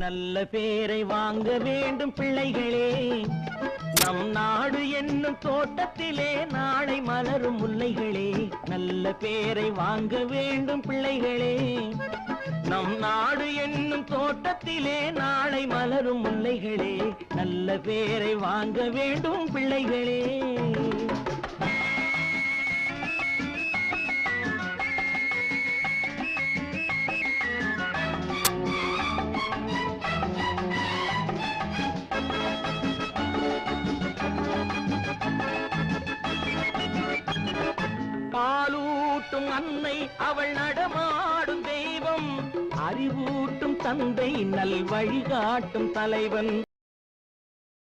நல்ல பேரை வாங்க வேண்டும் பிள்ளைகளே. நம் நாடு என்னும் தோட்டத்திலே நாளை மலரும் முல்லைகளே. நல்ல பேரை வாங்க வேண்டும் பிள்ளைகளே. நம் நாடு என்னும் தோட்டத்திலே நாளை மலரும் முல்லைகளே. நல்ல பேரை வாங்க வேண்டும் பிள்ளைகளே. பாலூட்டும் அன்னை அவள் நடமாடும் தெய்வம். அறிவூட்டும் தந்தை நல் வழிகாட்டும் தலைவன்.